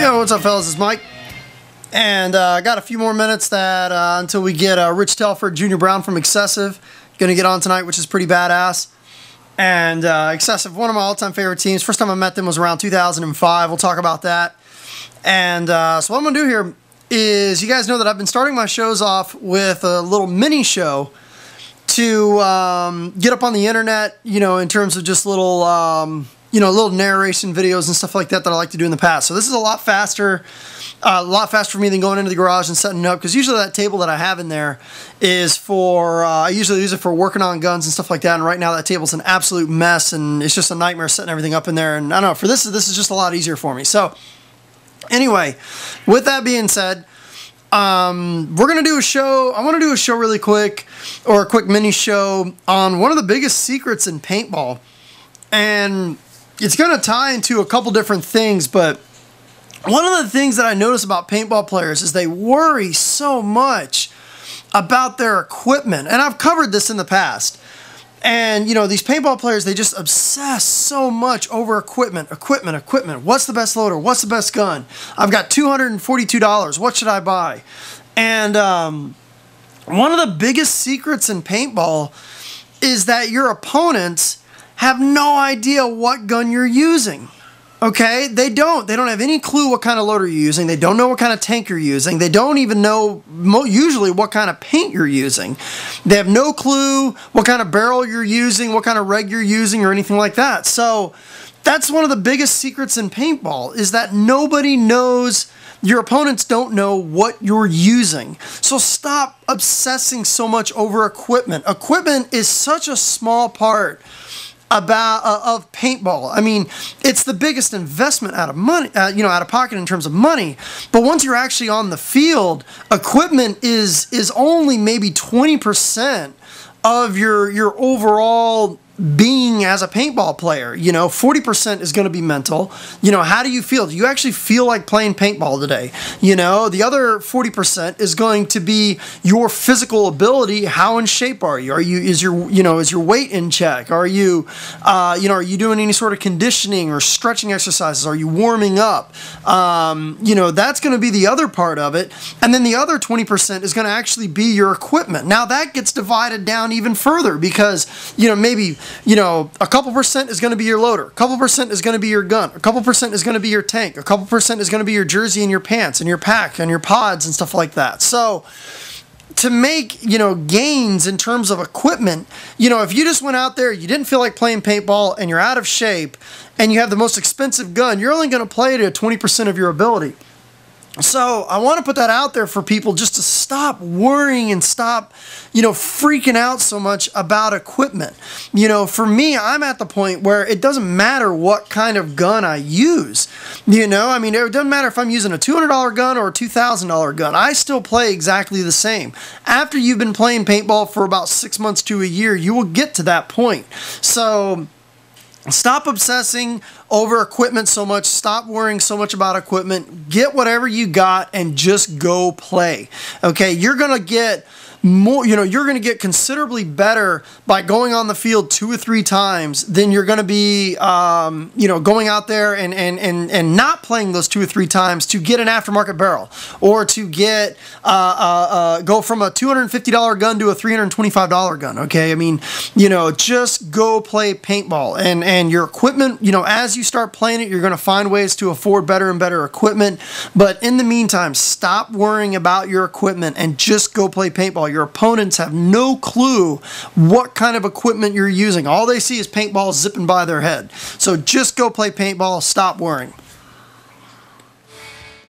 Yo, what's up, fellas? It's Mike, and I got a few more minutes that until we get Rich Telford, Junior Brown from Excessive. Gonna get on tonight, which is pretty badass. And Excessive, one of my all-time favorite teams. First time I met them was around 2005. We'll talk about that. And so what I'm gonna do here is, you guys know that I've been starting my shows off with a little mini show to get up on the internet, you know, in terms of just little, you know, little narration videos and stuff like that that I like to do in the past. So this is a lot faster for me than going into the garage and setting it up, because usually that table that I have in there is for, I usually use it for working on guns and stuff like that, and right now that table's an absolute mess, and it's just a nightmare setting everything up in there, and I don't know, for this is just a lot easier for me. So anyway, with that being said, we're going to do a show. I want to do a show really quick, or a quick mini show on one of the biggest secrets in paintball. And it's going to tie into a couple different things, but one of the things that I notice about paintball players is they worry so much about their equipment. And I've covered this in the past. And, you know, these paintball players, they just obsess so much over equipment. What's the best loader? What's the best gun? I've got $242. What should I buy? And one of the biggest secrets in paintball is that your opponents have no idea what gun you're using. Okay? They don't have any clue what kind of loader you're using. They don't know what kind of tank you're using. They don't even know usually what kind of paint you're using. They have no clue what kind of barrel you're using, what kind of reg you're using, or anything like that. So that's one of the biggest secrets in paintball, is that nobody knows. Your opponents don't know what you're using. So stop obsessing so much over equipment. Equipment is such a small part of paintball. I mean, it's the biggest investment out of money, you know, out of pocket in terms of money. But once you're actually on the field, equipment is only maybe 20% of your overall being as a paintball player. You know, 40% is going to be mental. You know, how do you feel? Do you actually feel like playing paintball today? You know, the other 40% is going to be your physical ability. How in shape are you? Is your weight in check? Are you, are you doing any sort of conditioning or stretching exercises? Are you warming up? You know, that's going to be the other part of it. And then the other 20% is going to actually be your equipment. Now that gets divided down even further, because, you know, maybe, you know, a couple percent is going to be your loader, a couple percent is going to be your gun, a couple percent is going to be your tank, a couple percent is going to be your jersey and your pants and your pack and your pods and stuff like that. So to make, you know, gains in terms of equipment, you know, if you just went out there, you didn't feel like playing paintball, and you're out of shape, and you have the most expensive gun, you're only going to play to 20% of your ability. So I want to put that out there for people, just to stop worrying and stop, you know, freaking out so much about equipment. You know, for me, I'm at the point where it doesn't matter what kind of gun I use. You know, I mean, it doesn't matter if I'm using a $200 gun or a $2,000 gun. I still play exactly the same. After you've been playing paintball for about 6 months to a year, you will get to that point. So stop obsessing over equipment so much. Stop worrying so much about equipment. Get whatever you got and just go play. Okay, you're going to get more, you know, you're going to get considerably better by going on the field 2 or 3 times than you're going to be, you know, going out there and not playing those 2 or 3 times to get an aftermarket barrel, or to get, go from a $250 gun to a $325 gun. Okay. I mean, you know, just go play paintball, and your equipment, you know, as you start playing it, you're going to find ways to afford better and better equipment. But in the meantime, stop worrying about your equipment and just go play paintball. Your opponents have no clue what kind of equipment you're using. All they see is paintball zipping by their head. So just go play paintball. Stop worrying.